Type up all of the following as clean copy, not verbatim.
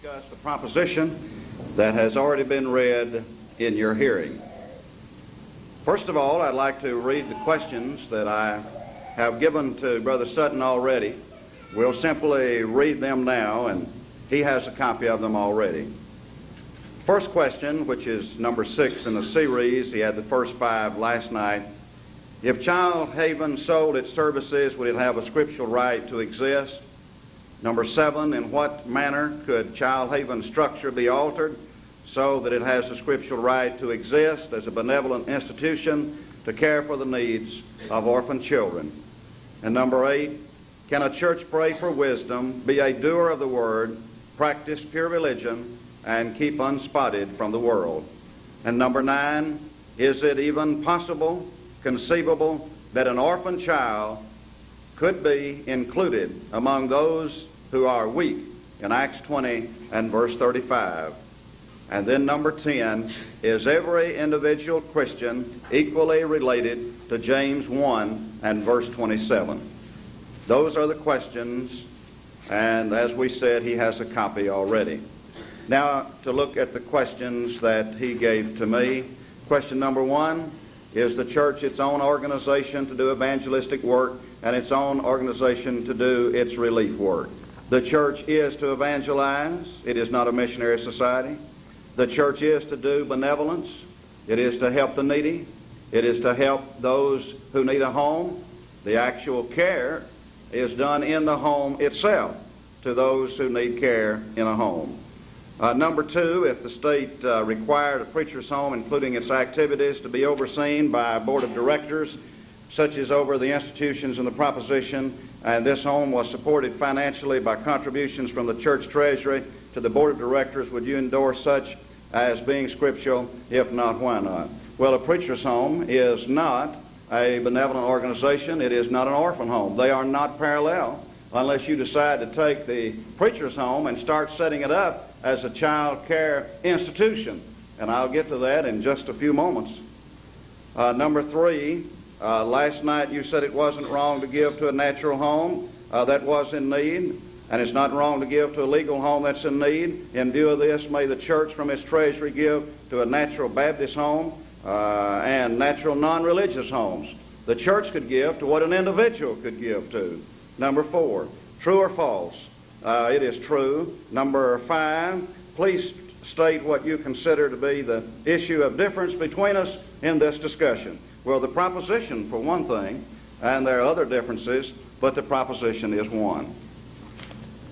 discuss the proposition that has already been read in your hearing. First of all, I'd like to read the questions that I have given to Brother Sutton already. We'll simply read them now, and he has a copy of them already. First question, which is number 6 in the series, he had the first 5 last night. If Childhaven sold its services, would it have a scriptural right to exist? Number 7, in what manner could Childhaven's structure be altered so that it has a scriptural right to exist as a benevolent institution to care for the needs of orphan children? And number 8, can a church pray for wisdom, be a doer of the word, practice pure religion, and keep unspotted from the world? And number 9, is it even possible, conceivable, that an orphan child could be included among those who are weak in Acts 20 and verse 35? And then number 10, is every individual Christian equally related to James 1 and verse 27? Those are the questions, and as we said, he has a copy already. Now, to look at the questions that he gave to me. Question number 1, is the church its own organization to do evangelistic work and its own organization to do its relief work? The church is to evangelize. It is not a missionary society. The church is to do benevolence. It is to help the needy. It is to help those who need a home. The actual care is done in the home itself to those who need care in a home. Number 2, if the state required a preacher's home, including its activities, to be overseen by a board of directors, such as over the institutions in the proposition, and this home was supported financially by contributions from the church treasury to the board of directors, would you endorse such as being scriptural? If not, why not? Well, a preacher's home is not a benevolent organization. It is not an orphan home. They are not parallel unless you decide to take the preacher's home and start setting it up as a child care institution. And I'll get to that in just a few moments. Number 3, last night you said it wasn't wrong to give to a natural home that was in need, and it's not wrong to give to a legal home that's in need. In view of this, may the church from its treasury give to a natural Baptist home and natural non-religious homes. The church could give to what an individual could give to. Number 4, true or false? It is true. Number 5, please state what you consider to be the issue of difference between us in this discussion. Well, the proposition, for one thing, and there are other differences, but the proposition is one.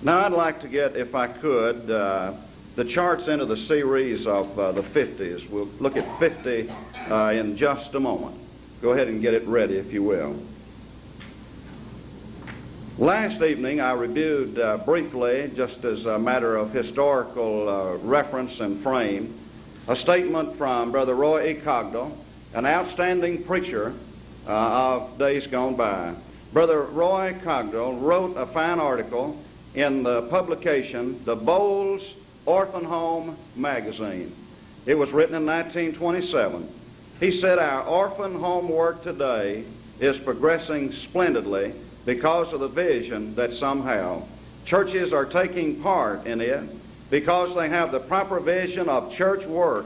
Now, I'd like to get, if I could, the charts into the series of the 50s. We'll look at 50 in just a moment. Go ahead and get it ready, if you will. Last evening, I reviewed briefly, just as a matter of historical reference and frame, a statement from Brother Roy E. Cogdell, an outstanding preacher of days gone by. Brother Roy Cogdell wrote a fine article in the publication, the Boles Orphans Home magazine. It was written in 1927. He said, our orphan home work today is progressing splendidly because of the vision that somehow churches are taking part in it because they have the proper vision of church work.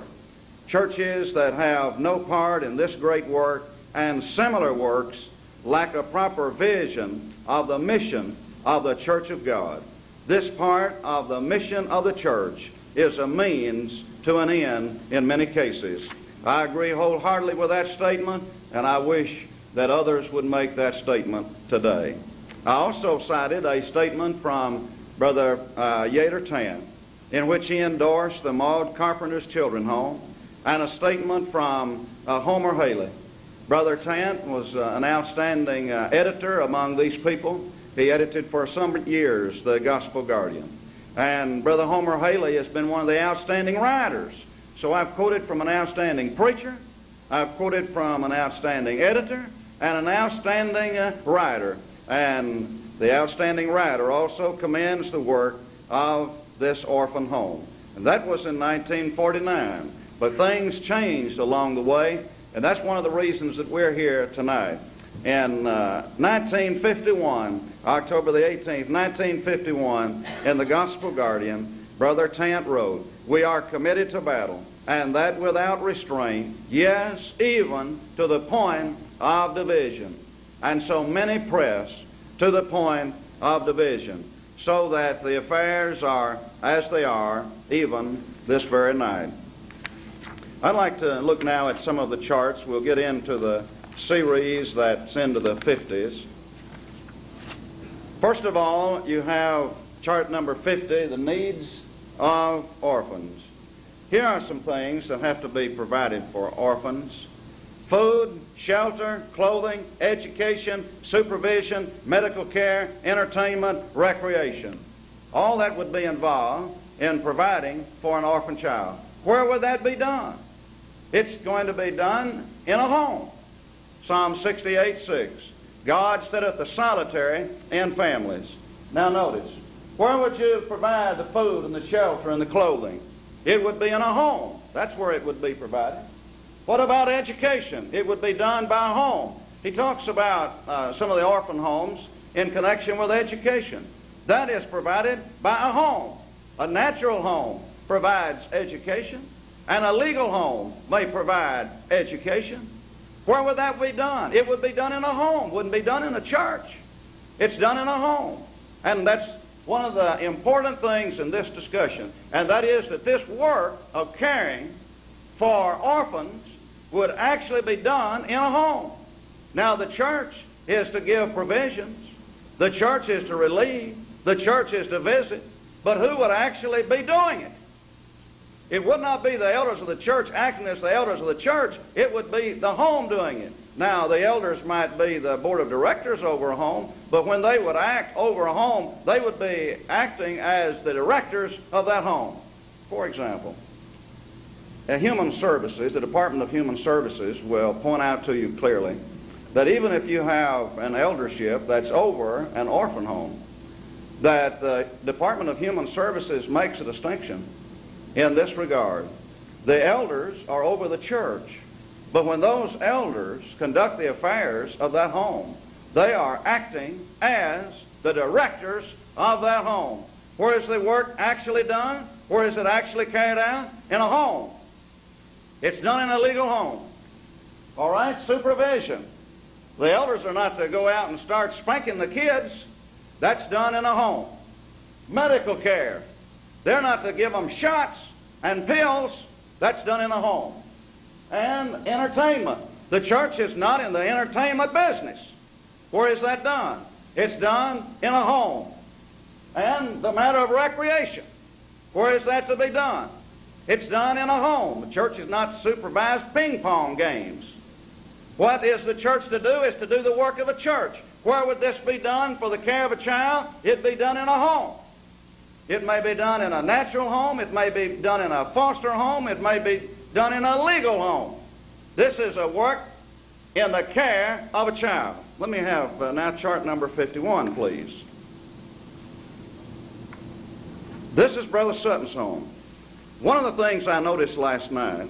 Churches that have no part in this great work and similar works lack a proper vision of the mission of the Church of God. This part of the mission of the church is a means to an end in many cases. I agree wholeheartedly with that statement, and I wish that others would make that statement today. I also cited a statement from Brother Yater Tant, in which he endorsed the Maud Carpenter's Children's Home, and a statement from Homer Haley. Brother Tant was an outstanding editor among these people. He edited for some years the Gospel Guardian. And Brother Homer Haley has been one of the outstanding writers. So I've quoted from an outstanding preacher, I've quoted from an outstanding editor, and an outstanding writer. And the outstanding writer also commends the work of this orphan home. And that was in 1949. But things changed along the way, and that's one of the reasons that we're here tonight. In 1951, October the 18th, 1951, in the Gospel Guardian, Brother Tant wrote, we are committed to battle, and that without restraint, yes, even to the point of division. And so many press to the point of division, so that the affairs are as they are even this very night. I'd like to look now at some of the charts. We'll get into the series that's into the 50s. First of all, you have chart number 50, the needs of orphans. Here are some things that have to be provided for orphans: food, shelter, clothing, education, supervision, medical care, entertainment, recreation. All that would be involved in providing for an orphan child. Where would that be done? It's going to be done in a home. Psalm 68:6. God sitteth the solitary in families. Now notice, where would you provide the food and the shelter and the clothing? It would be in a home. That's where it would be provided. What about education? It would be done by a home. He talks about some of the orphan homes in connection with education. That is provided by a home. A natural home provides education, and a legal home may provide education. Where would that be done? It would be done in a home. It wouldn't be done in a church. It's done in a home. And that's one of the important things in this discussion, and that is that this work of caring for orphans would actually be done in a home. Now, the church is to give provisions. The church is to relieve. The church is to visit. But who would actually be doing it? It would not be the elders of the church acting as the elders of the church. It would be the home doing it. Now, the elders might be the board of directors over a home, but when they would act over a home, they would be acting as the directors of that home. For example, Human Services, the Department of Human Services will point out to you clearly that even if you have an eldership that's over an orphan home, that the Department of Human Services makes a distinction in this regard. The elders are over the church, but when those elders conduct the affairs of that home, they are acting as the directors of that home. Where is the work actually done? Where is it actually carried out? In a home. It's done in a legal home. All right, supervision. The elders are not to go out and start spanking the kids. That's done in a home. Medical care. They're not to give them shots and pills. That's done in a home. And entertainment. The church is not in the entertainment business. Where is that done? It's done in a home. And the matter of recreation. Where is that to be done? It's done in a home. The church is not to supervise ping pong games. What is the church to do is to do the work of a church. Where would this be done for the care of a child? It'd be done in a home. It may be done in a natural home. It may be done in a foster home. It may be done in a legal home. This is a work in the care of a child. Let me have now chart number 51, please. This is Brother Sutton's home. One of the things I noticed last night,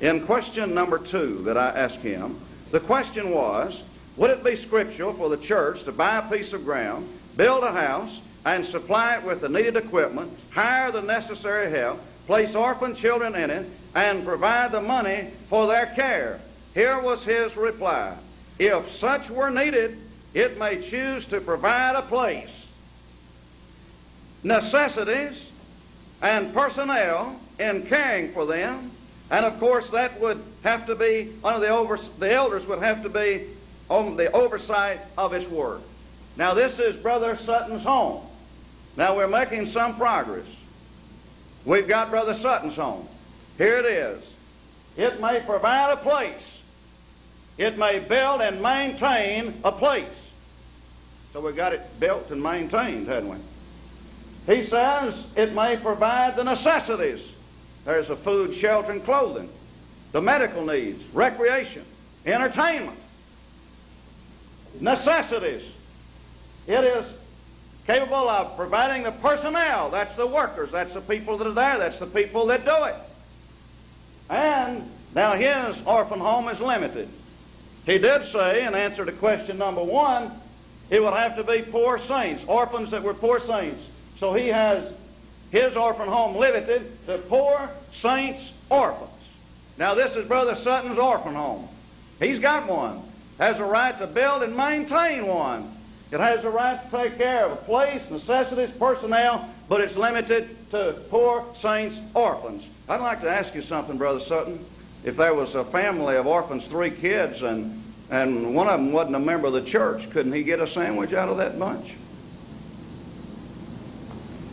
in question number 2 that I asked him, the question was, would it be scriptural for the church to buy a piece of ground, build a house, and supply it with the needed equipment, hire the necessary help, place orphan children in it, and provide the money for their care? Here was his reply. If such were needed, it may choose to provide a place, necessities, and personnel in caring for them, and of course that would have to be under the elders would have to be on the oversight of his work. Now this is Brother Sutton's home. Now we're making some progress. We've got Brother Sutton's home. Here it is. It may provide a place. It may build and maintain a place. So we've got it built and maintained, haven't we? He says it may provide the necessities. There's the food, shelter, and clothing, the medical needs, recreation, entertainment, necessities. It is capable of providing the personnel. That's the workers. That's the people that are there. That's the people that do it. And now his orphan home is limited. He did say, in answer to question number 1, it would have to be poor saints, orphans that were poor saints. So he has his orphan home limited to poor saints' orphans. Now, this is Brother Sutton's orphan home. He's got one. Has a right to build and maintain one. It has a right to take care of a place, necessities, personnel, but it's limited to poor saints' orphans. I'd like to ask you something, Brother Sutton. If there was a family of orphans, 3 kids, and one of them wasn't a member of the church, couldn't he get a sandwich out of that bunch?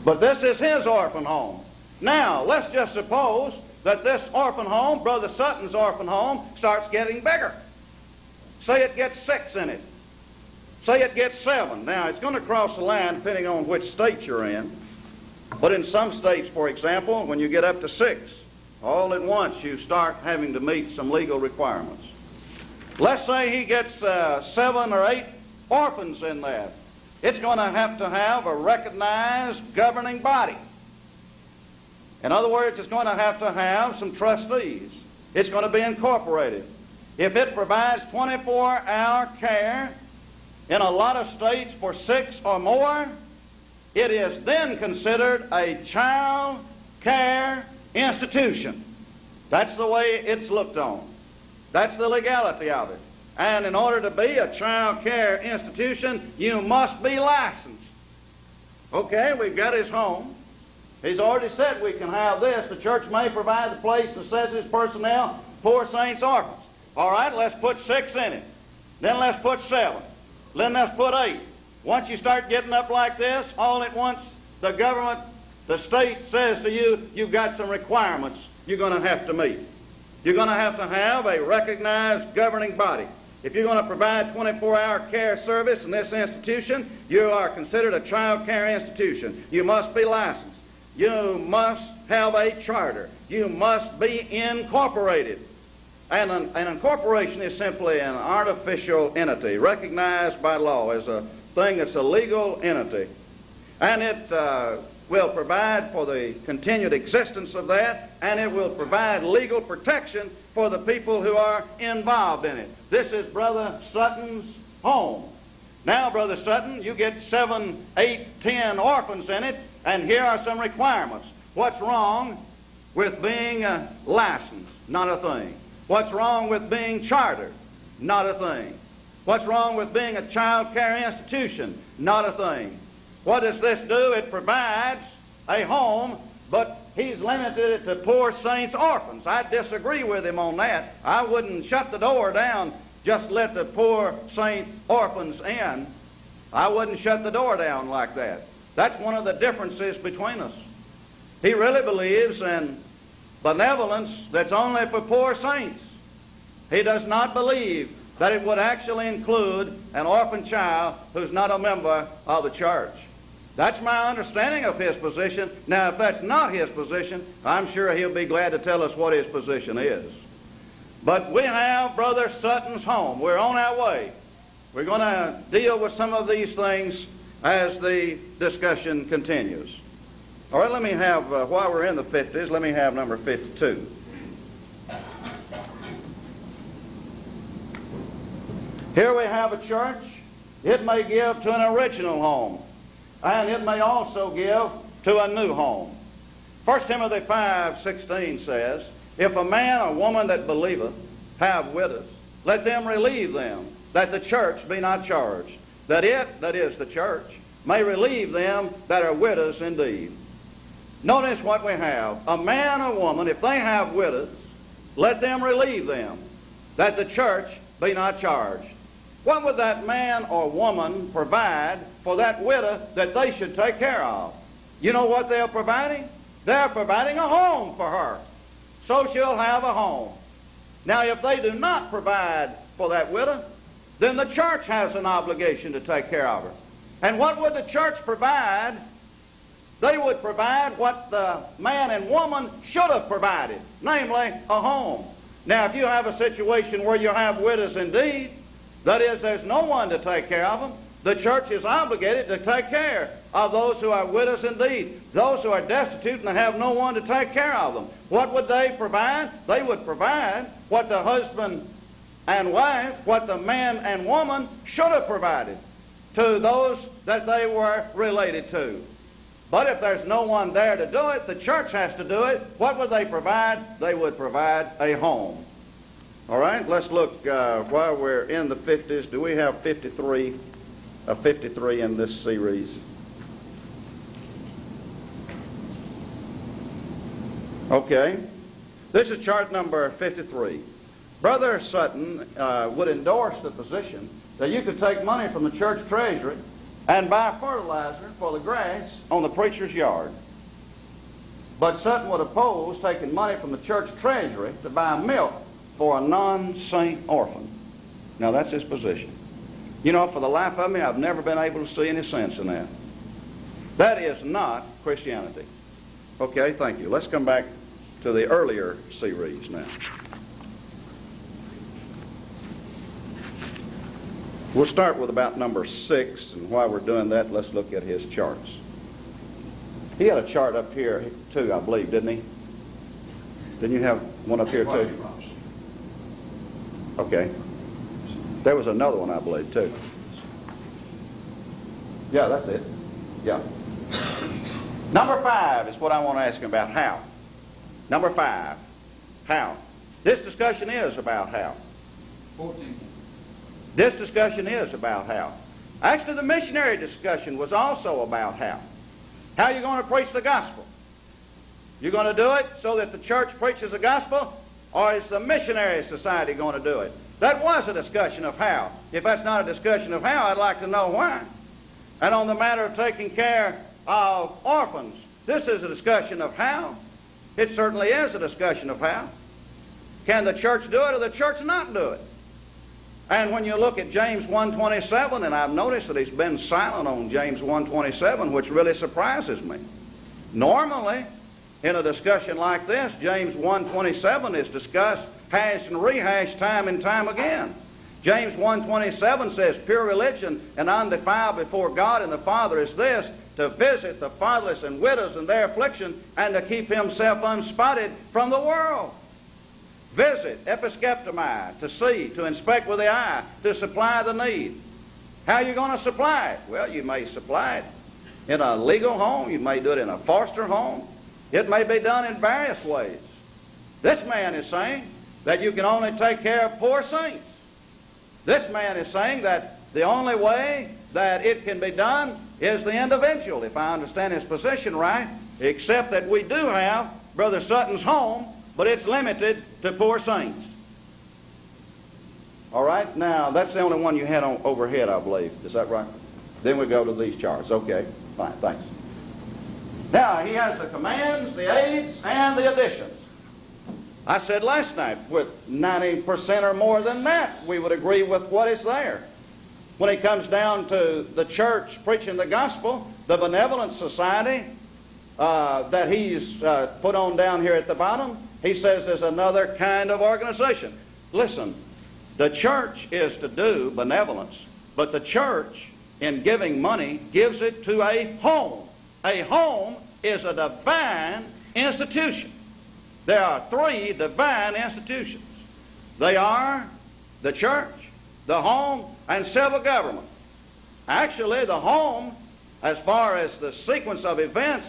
But this is his orphan home. Now, let's just suppose that this orphan home, Brother Sutton's orphan home, starts getting bigger. Say it gets 6 in it. Say it gets 7. Now, it's going to cross the line depending on which state you're in. But in some states, for example, when you get up to 6, all at once you start having to meet some legal requirements. Let's say he gets 7 or 8 orphans in there. It's going to have a recognized governing body. In other words, it's going to have some trustees. It's going to be incorporated. If it provides 24-hour care in a lot of states for 6 or more, it is then considered a child care institution. That's the way it's looked on. That's the legality of it. And in order to be a child care institution, you must be licensed. Okay, we've got his home. He's already said we can have this. The church may provide the place, necessities, personnel, poor saints, orphans. All right, let's put 6 in it. Then let's put 7. Then let's put 8. Once you start getting up like this, all at once the government, the state says to you, you've got some requirements you're going to have to meet. You're going to have a recognized governing body. If you're going to provide 24-hour care service in this institution, you are considered a child care institution. You must be licensed. You must have a charter. You must be incorporated. And an incorporation is simply an artificial entity recognized by law as a thing that's a legal entity. And it will provide for the continued existence of that, and it will provide legal protection for the people who are involved in it. This is Brother Sutton's home. Now, Brother Sutton, you get 7, 8, 10 orphans in it, and here are some requirements. What's wrong with being licensed? Not a thing. What's wrong with being chartered? Not a thing. What's wrong with being a child care institution? Not a thing. What does this do? It provides a home, but he's limited it to poor saints' orphans. I disagree with him on that. I wouldn't shut the door down, just let the poor saints' orphans in. I wouldn't shut the door down like that. That's one of the differences between us. He really believes in benevolence that's only for poor saints. He does not believe that it would actually include an orphan child who's not a member of the church. That's my understanding of his position. Now, if that's not his position, I'm sure he'll be glad to tell us what his position is. But we have Brother Sutton's home. We're on our way. We're going to deal with some of these things as the discussion continues. All right, let me have, while we're in the 50s, let me have number 52. Here we have a church. It may give to an original home, and it may also give to a new home. 1 Timothy 5:16 says, if a man or woman that believeth have widows, let them relieve them, that the church be not charged, that it, that is the church, may relieve them that are widows indeed. Notice what we have. A man or woman, if they have widows, let them relieve them, that the church be not charged. What would that man or woman provide for that widow that they should take care of? You know what they're providing? They're providing a home for her. So she'll have a home. Now, if they do not provide for that widow, then the church has an obligation to take care of her. And what would the church provide? They would provide what the man and woman should have provided, namely a home. Now, if you have a situation where you have widows indeed, that is, there's no one to take care of them, the church is obligated to take care of those who are widows indeed, those who are destitute and have no one to take care of them. What would they provide? They would provide what the husband and wife, what the man and woman should have provided to those that they were related to. But if there's no one there to do it, the church has to do it. What would they provide? They would provide a home. All right, let's look while we're in the 50s. Do we have 53 in this series? Okay. This is chart number 53. Brother Sutton would endorse the position that you could take money from the church treasury and buy fertilizer for the grass on the preacher's yard. But Sutton would oppose taking money from the church treasury to buy milk for a non-saint orphan. Now that's his position. You know, for the life of me, I've never been able to see any sense in that. That is not Christianity. Okay, thank you. Let's come back to the earlier series now. We'll start with about number 6, and while we're doing that, let's look at his charts. He had a chart up here too, I believe, didn't he? Didn't you have one up here too? Okay. There was another one, I believe, too. Yeah, that's it. Yeah. Number 5 is what I want to ask him about. How? Number 5. How? This discussion is about how. 14. This discussion is about how. Actually, the missionary discussion was also about how. How are you going to preach the gospel? You're going to do it so that the church preaches the gospel, or is the missionary society going to do it? That was a discussion of how. If that's not a discussion of how, I'd like to know why. And on the matter of taking care of orphans, this is a discussion of how. It certainly is a discussion of how. Can the church do it or the church not do it? And when you look at James 1:27, and I've noticed that he's been silent on James 1:27, which really surprises me. Normally, in a discussion like this, James 1:27 is discussed, hashed and rehashed time and time again. James 1:27 says, pure religion and undefiled before God and the Father is this, to visit the fatherless and widows in their affliction, and to keep himself unspotted from the world. Visit, episkeptomai, to see, to inspect with the eye, to supply the need. How are you going to supply it? Well, you may supply it in a legal home. You may do it in a foster home. It may be done in various ways. This man is saying that you can only take care of poor saints. This man is saying that the only way that it can be done is the individual, if I understand his position right, except that we do have Brother Sutton's home, but it's limited to poor saints. All right, now that's the only one you had on overhead, I believe. Is that right? Then we go to these charts. Okay, fine, thanks. Now, he has the commands, the aids, and the additions. I said last night, with 90% or more than that, we would agree with what is there. When it comes down to the church preaching the gospel, the benevolent society that he's put on down here at the bottom, he says there's another kind of organization. Listen, the church is to do benevolence, but the church, in giving money, gives it to a home. A home is a divine institution. There are 3 divine institutions. They are the church, the home, and civil government. Actually, the home, as far as the sequence of events,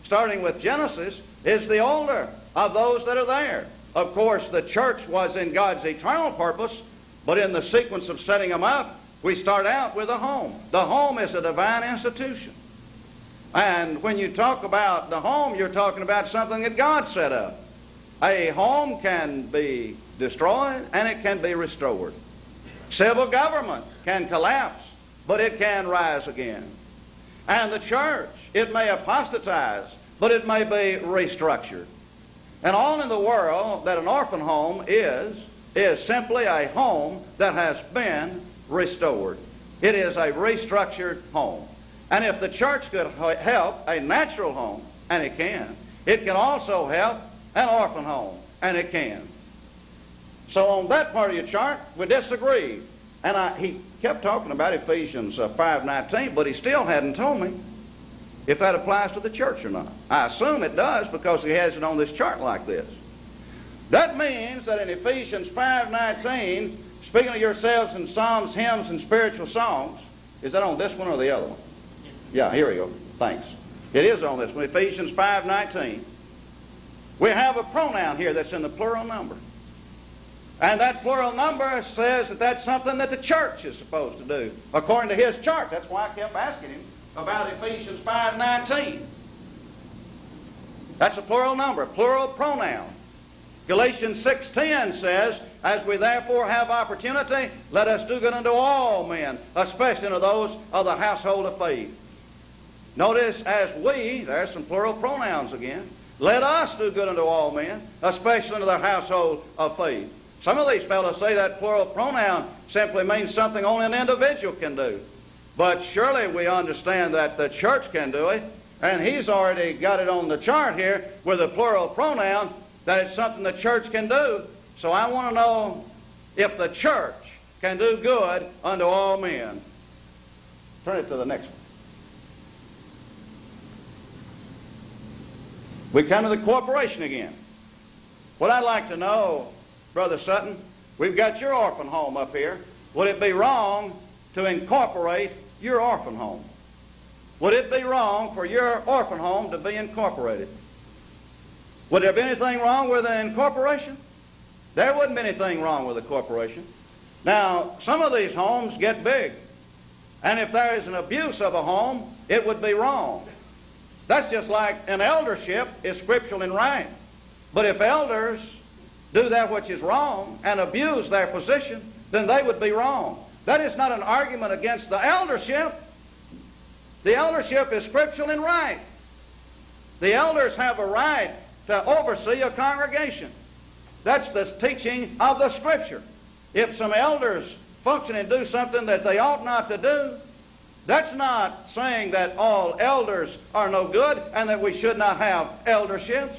starting with Genesis, is the older of those that are there. Of course, the church was in God's eternal purpose, but in the sequence of setting them up, we start out with a home. The home is a divine institution. And when you talk about the home, you're talking about something that God set up. A home can be destroyed and it can be restored. Civil government can collapse, but it can rise again. And the church, it may apostatize, but it may be restructured. And all in the world that an orphan home is simply a home that has been restored. It is a restructured home. And if the church could help a natural home, and it can also help an orphan home, and it can. So on that part of your chart, we disagree. And he kept talking about Ephesians 5:19, but he still hadn't told me if that applies to the church or not. I assume it does because he has it on this chart like this. That means that in Ephesians 5:19, speaking of yourselves in psalms, hymns, and spiritual songs, is that on this one or the other one? Yeah, here we go. Thanks. It is on this one, Ephesians 5:19. We have a pronoun here that's in the plural number. And that plural number says that that's something that the church is supposed to do, according to his chart. That's why I kept asking him about Ephesians 5:19. That's a plural number, plural pronoun. Galatians 6:10 says, as we therefore have opportunity, let us do good unto all men, especially unto those of the household of faith. Notice, as we, there's some plural pronouns again, let us do good unto all men, especially unto the household of faith. Some of these fellows say that plural pronoun simply means something only an individual can do. But surely we understand that the church can do it, and he's already got it on the chart here with a plural pronoun that it's something the church can do. So I want to know if the church can do good unto all men. Turn it to the next one. We come to the corporation again. What I'd like to know, Brother Sutton, we've got your orphan home up here. Would it be wrong to incorporate your orphan home? Would it be wrong for your orphan home to be incorporated? Would there be anything wrong with an incorporation? There wouldn't be anything wrong with a corporation. Now, some of these homes get big, and if there is an abuse of a home, it would be wrong. That's just like an eldership is scriptural and right. But if elders do that which is wrong and abuse their position, then they would be wrong. That is not an argument against the eldership. The eldership is scriptural and right. The elders have a right to oversee a congregation. That's the teaching of the Scripture. If some elders function and do something that they ought not to do, that's not saying that all elders are no good and that we should not have elderships.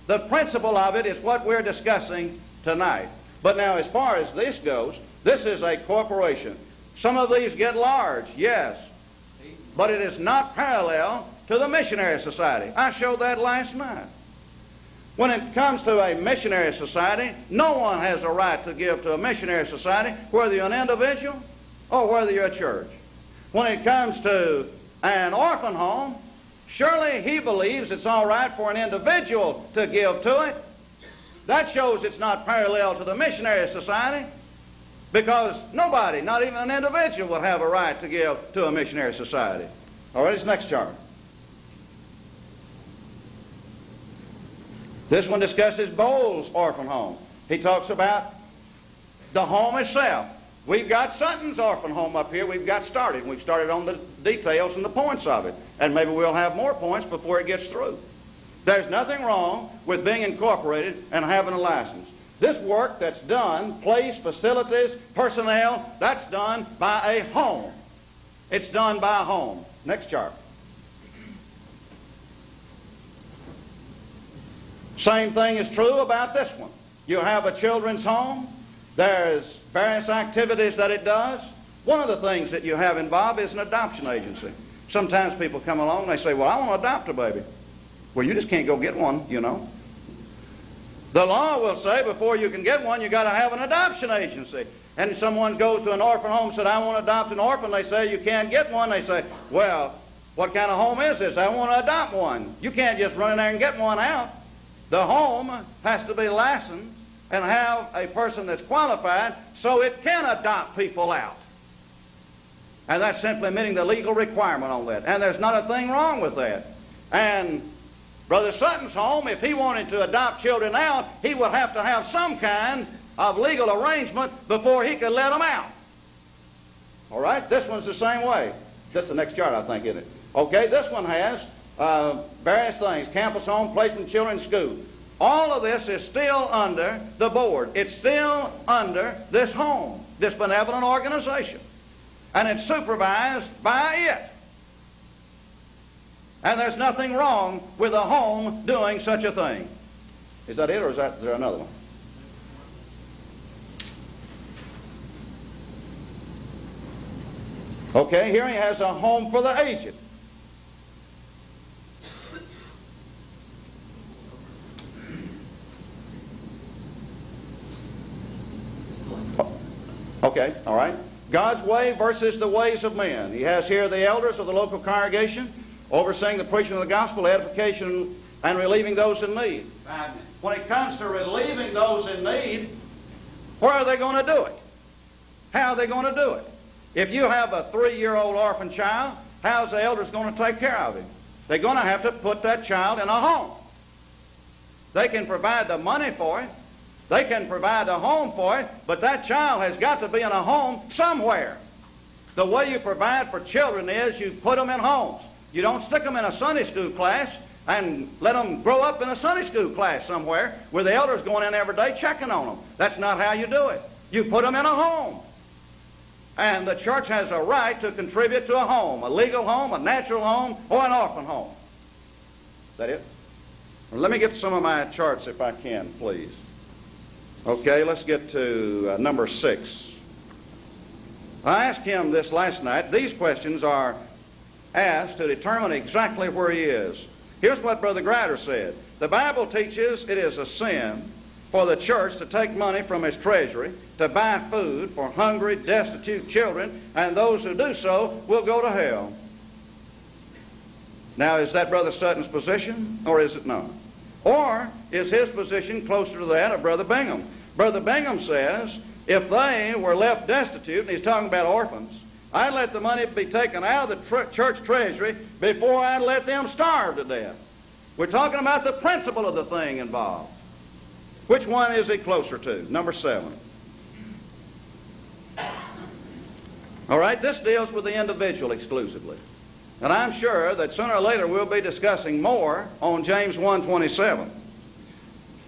The principle of it is what we're discussing tonight. But now, as far as this goes, this is a corporation. Some of these get large, yes, but it is not parallel to the missionary society. I showed that last night. When it comes to a missionary society, no one has a right to give to a missionary society, whether you're an individual or whether you're a church. When it comes to an orphan home, surely he believes it's all right for an individual to give to it. That shows it's not parallel to the missionary society, because nobody, not even an individual, will have a right to give to a missionary society. All right, it's next chart. This one discusses Boles Orphan Home. He talks about the home itself. We've got Sutton's orphan home up here. We've got started. We've started on the details and the points of it. And maybe we'll have more points before it gets through. There's nothing wrong with being incorporated and having a license. This work that's done, place, facilities, personnel, that's done by a home. It's done by a home. Next chart. Same thing is true about this one. You have a children's home. There's various activities that it does. One of the things that you have involved is an adoption agency. Sometimes people come along and they say, well, I want to adopt a baby. Well, you just can't go get one, you know. The law will say before you can get one, you've got to have an adoption agency. And someone goes to an orphan home and said, I want to adopt an orphan. They say, you can't get one. They say, well, what kind of home is this? I want to adopt one. You can't just run in there and get one out. The home has to be licensed and have a person that's qualified so it can adopt people out. And that's simply meeting the legal requirement on that. And there's not a thing wrong with that. And Brother Sutton's home, if he wanted to adopt children out, he would have to have some kind of legal arrangement before he could let them out. All right? This one's the same way. Just the next chart, I think, isn't it? Okay, this one has various things. Campus home, placing children in school. All of this is still under the board. It's still under this home, this benevolent organization. And it's supervised by it. And there's nothing wrong with a home doing such a thing. Is that it, or is there another one? Okay, here he has a home for the aged. Okay, all right. God's way versus the ways of men. He has here the elders of the local congregation, overseeing the preaching of the gospel, edification, and relieving those in need. When it comes to relieving those in need, where are they going to do it? How are they going to do it? If you have a 3-year-old orphan child, how's the elders going to take care of him? They're going to have to put that child in a home. They can provide the money for it. They can provide a home for it, but that child has got to be in a home somewhere. The way you provide for children is you put them in homes. You don't stick them in a Sunday school class and let them grow up in a Sunday school class somewhere where the elders going in every day checking on them. That's not how you do it. You put them in a home. And the church has a right to contribute to a home, a legal home, a natural home, or an orphan home. Is that it? Well, let me get some of my charts if I can, please. Okay, let's get to number 6. I asked him this last night. These questions are asked to determine exactly where he is. Here's what Brother Grider said. The Bible teaches it is a sin for the church to take money from its treasury to buy food for hungry, destitute children, and those who do so will go to hell. Now, is that Brother Sutton's position, or is it not? Or is his position closer to that of Brother Bingham? Brother Bingham says, if they were left destitute, and he's talking about orphans, I'd let the money be taken out of the church treasury before I'd let them starve to death. We're talking about the principle of the thing involved. Which one is he closer to? Number 7. All right, this deals with the individual exclusively. And I'm sure that sooner or later we'll be discussing more on James 1:27.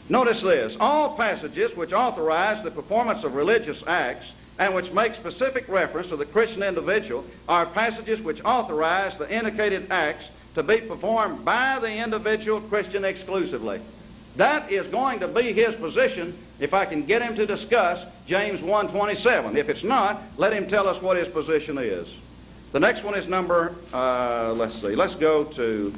Notice this. All passages which authorize the performance of religious acts and which make specific reference to the Christian individual are passages which authorize the indicated acts to be performed by the individual Christian exclusively. That is going to be his position if I can get him to discuss James 1:27. If it's not, let him tell us what his position is. The next one is number, let's go to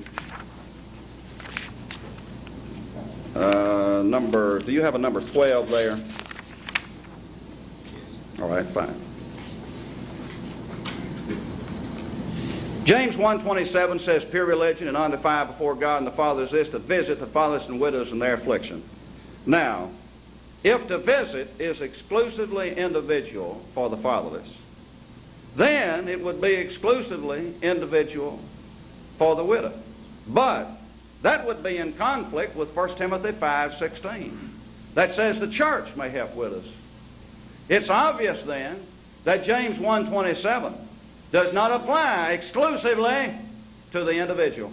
do you have a number 12 there? All right, fine. James 1:27 says, pure religion and undefiled before God and the Father is this, to visit the fatherless and widows in their affliction. Now, if to visit is exclusively individual for the fatherless, then it would be exclusively individual for the widow. But that would be in conflict with 1 Timothy 5:16. That says the church may help widows. It's obvious then that James 1:27 does not apply exclusively to the individual,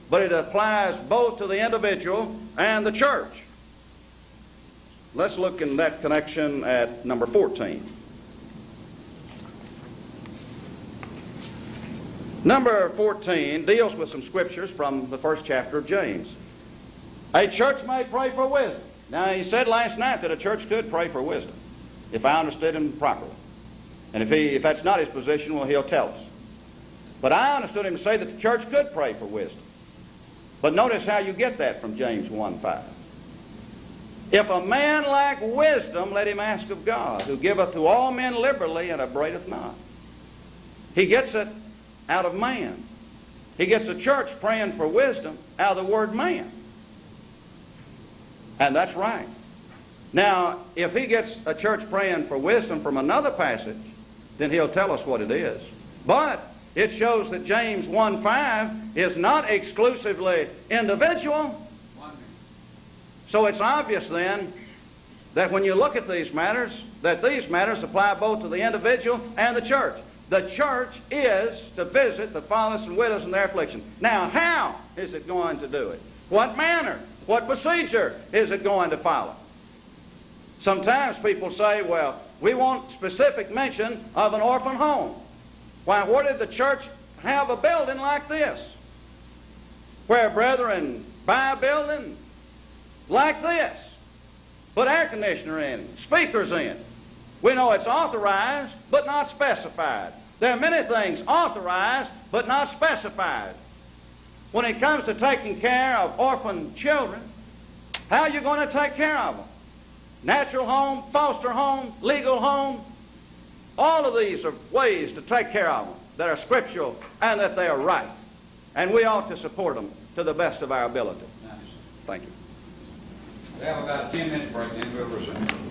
but it applies both to the individual and the church. Let's look in that connection at number 14. Number 14 deals with some scriptures from the first chapter of James. A church may pray for wisdom. Now, he said last night that a church could pray for wisdom, if I understood him properly. And if that's not his position, well, he'll tell us. But I understood him to say that the church could pray for wisdom. But notice how you get that from James 1:5. If a man lack wisdom, let him ask of God, who giveth to all men liberally and upbraideth not. He gets it out of man. He gets the church praying for wisdom out of the word man. And that's right. Now, if he gets a church praying for wisdom from another passage, then he'll tell us what it is. But it shows that James 1:5 is not exclusively individual. So it's obvious then that when you look at these matters, that these matters apply both to the individual and the church. The church is to visit the fatherless and widows in their affliction. Now, how is it going to do it? What manner? What procedure is it going to follow? Sometimes people say, well, we want specific mention of an orphan home. Why, where did the church have a building like this? Where brethren buy a building like this, put air conditioner in it, speakers in it. We know it's authorized, but not specified. There are many things authorized, but not specified. When it comes to taking care of orphan children, how are you going to take care of them? Natural home, foster home, legal home. All of these are ways to take care of them that are scriptural and that they are right. and we ought to support them to the best of our ability. Thank you. We have about a 10-minute break, then we'll resume.